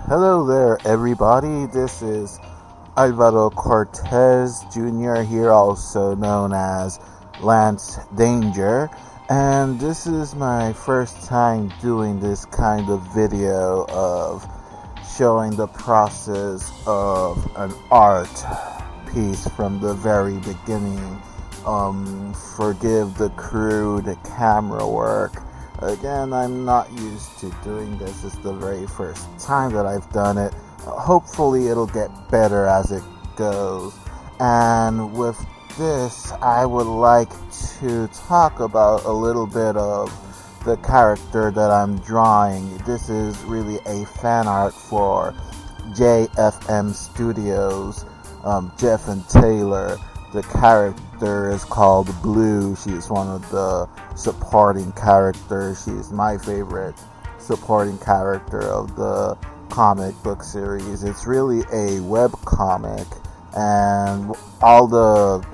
Hello there, everybody. This is Alvaro Cortez Jr. here, also known as Lance Danger. And this is my first time doing this kind of video of showing the process of an art piece from the very beginning. Forgive the crude camera work. Again, I'm not used to doing this. It's the very first time that I've done it. Hopefully it'll get better as it goes. And with this, I would like to talk about a little bit of the character that I'm drawing. This is really a fan art for JFM Studios, Jeff and Taylor. The character is called Bloo. She's one of the supporting characters. She's my favorite supporting character of the comic book series. It's really a web comic, and all the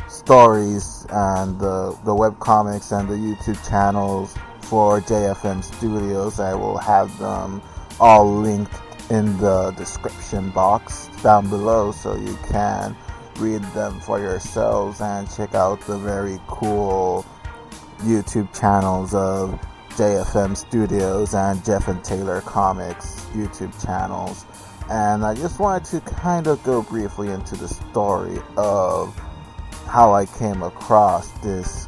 stories and the web comics and the YouTube channels for JFM Studios, I will have them all linked in the description box down below, so you can read them for yourselves and check out the very cool YouTube channels of JFM Studios and Jeff and Taylor Comics YouTube channels. And I just wanted to kind of go briefly into the story of how I came across this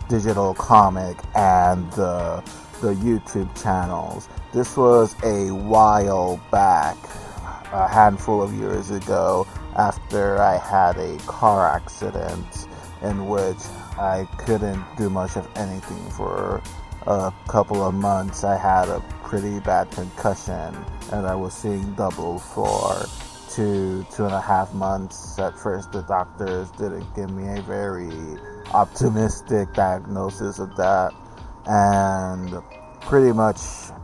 digital comic and the YouTube channels. This was a while back, a handful of years ago, after I had a car accident in which I couldn't do much of anything for a couple of months. I had a pretty bad concussion and I was seeing double for 2.5 months. At first, the doctors didn't give me a very optimistic diagnosis of that, and pretty much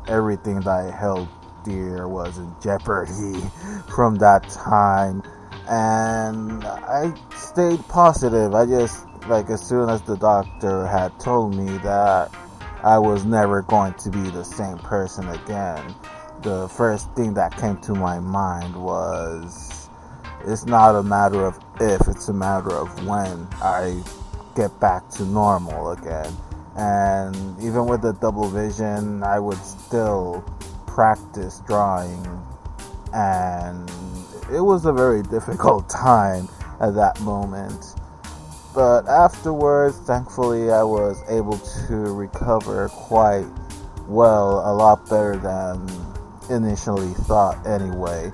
everything that I held dear was in jeopardy from that time. And I stayed positive. I just, as soon as the doctor had told me that I was never going to be the same person again, the first thing that came to my mind was, it's not a matter of if, it's a matter of when I get back to normal again. And even with the double vision, I would still practice drawing, and it was a very difficult time at that moment. But afterwards, thankfully, I was able to recover quite well, a lot better than initially thought anyway.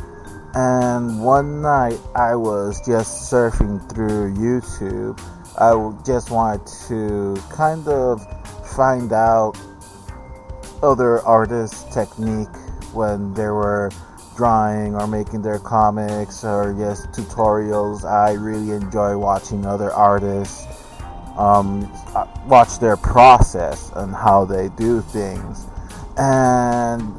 And one night I was just surfing through YouTube. I just wanted to kind of find out other artists' technique when they were drawing or making their comics, or just tutorials. I really enjoy watching other artists watch their process and how they do things. And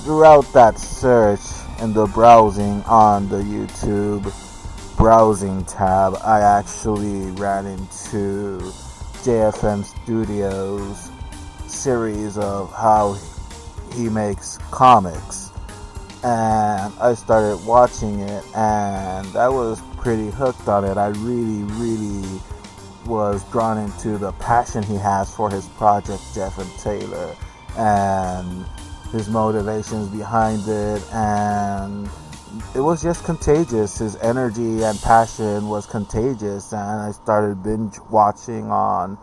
throughout that search and the browsing on the YouTube browsing tab, I actually ran into JFM Studios series of how he makes comics, and I started watching it, and I was pretty hooked on it. I really was drawn into the passion he has for his project, Jeff and Taylor, and his motivations behind it, and it was just contagious. His energy and passion was contagious, and I started binge watching on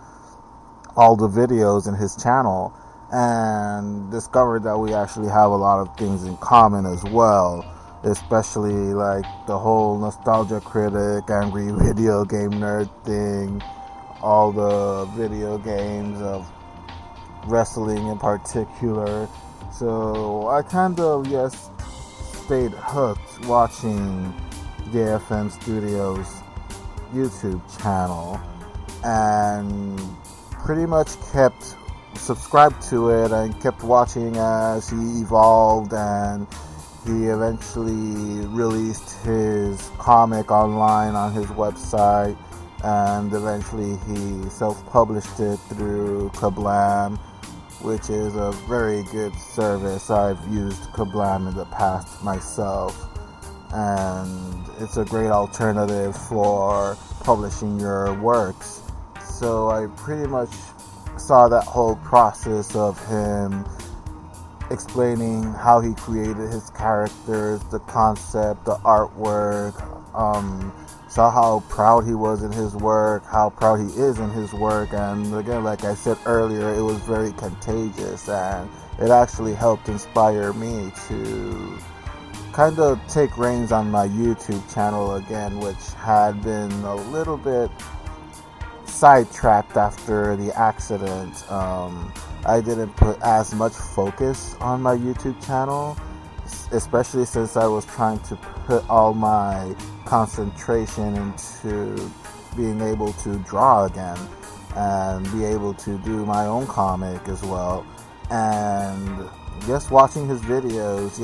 all the videos in his channel and discovered that we actually have a lot of things in common as well, especially like the whole nostalgia critic, angry video game nerd thing, all the video games of wrestling in particular. So I kind of just stayed hooked watching JFM Studios YouTube channel, and pretty much kept subscribed to it and kept watching as he evolved, and he eventually released his comic online on his website, and eventually he self-published it through Kablam, which is a very good service. I've used Kablam in the past myself, and it's a great alternative for publishing your works. So I pretty much saw that whole process of him explaining how he created his characters, the concept, the artwork, saw how proud he was in his work, how proud he is in his work, and again, like I said earlier, it was very contagious, and it actually helped inspire me to kind of take reins on my YouTube channel again, which had been a little bit sidetracked after the accident. I didn't put as much focus on my YouTube channel, especially since I was trying to put all my concentration into being able to draw again and be able to do my own comic as well. And just watching his videos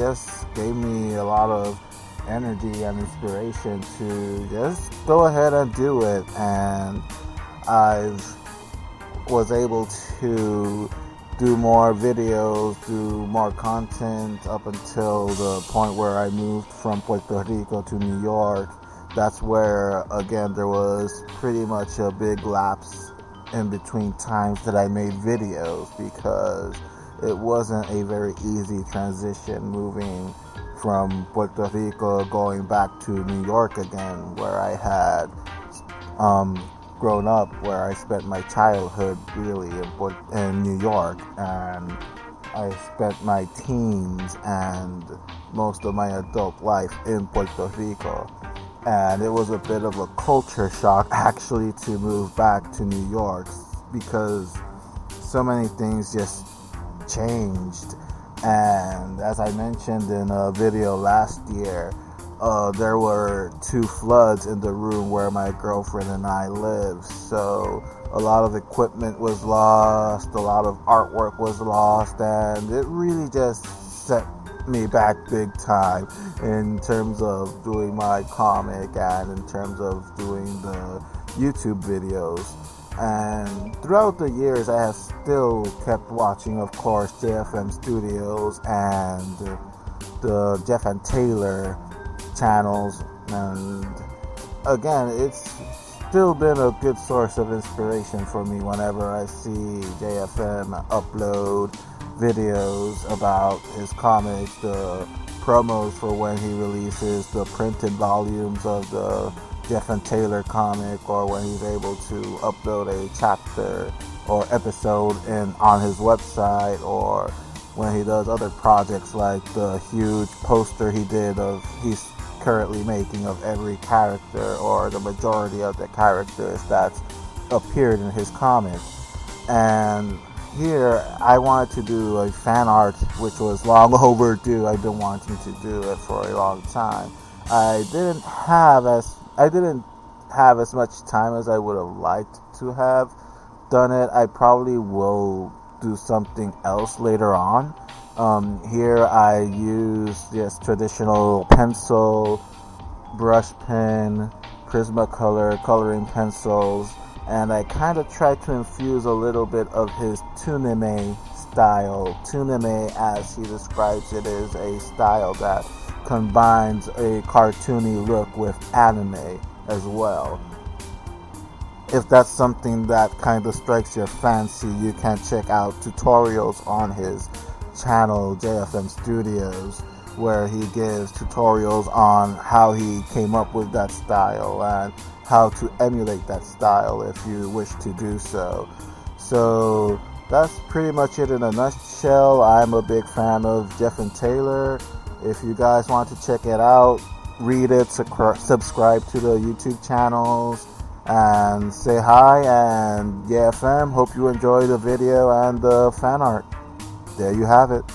gave me a lot of energy and inspiration to just go ahead and do it. And I was able to do more videos, do more content up until the point where I moved from Puerto Rico to New York. That's where, again, there was pretty much a big lapse in between times that I made videos, because it wasn't a very easy transition moving from Puerto Rico going back to New York again, where I had grown up, where I spent my childhood really in New York, and I spent my teens and most of my adult life in Puerto Rico. And it was a bit of a culture shock actually to move back to New York, because so many things just changed. And as I mentioned in a video last year, there were 2 floods in the room where my girlfriend and I live. So a lot of equipment was lost, a lot of artwork was lost, and it really just set me back big time in terms of doing my comic and in terms of doing the YouTube videos. And throughout the years, I have still kept watching, of course, JFM Studios and the Jeff and Taylor channels, and again, it's still been a good source of inspiration for me whenever I see JFM upload videos about his comics, the promos for when he releases the printed volumes of the Jeff and Taylor comic, or when he's able to upload a chapter or episode on his website, or when he does other projects like the huge poster he did he's currently making of every character, or the majority of the characters that's appeared in his comic. And here I wanted to do a fan art, which was long overdue. I've been wanting to do it for a long time. I didn't have as much time as I would have liked to have done it. I probably will do something else later on. Here I use this traditional pencil, brush pen, Prismacolor coloring pencils, and I kind of try to infuse a little bit of his tunime style. Tunime, as he describes it, is a style that combines a cartoony look with anime as well. If that's something that kind of strikes your fancy, you can check out tutorials on his channel, JFM Studios, where he gives tutorials on how he came up with that style and how to emulate that style if you wish to do so. So that's pretty much it in a nutshell. I'm a big fan of Jeff and Taylor. If you guys want to check it out, read it, subscribe to the YouTube channels, and say hi. And JFM, hope you enjoy the video and the fan art. There you have it.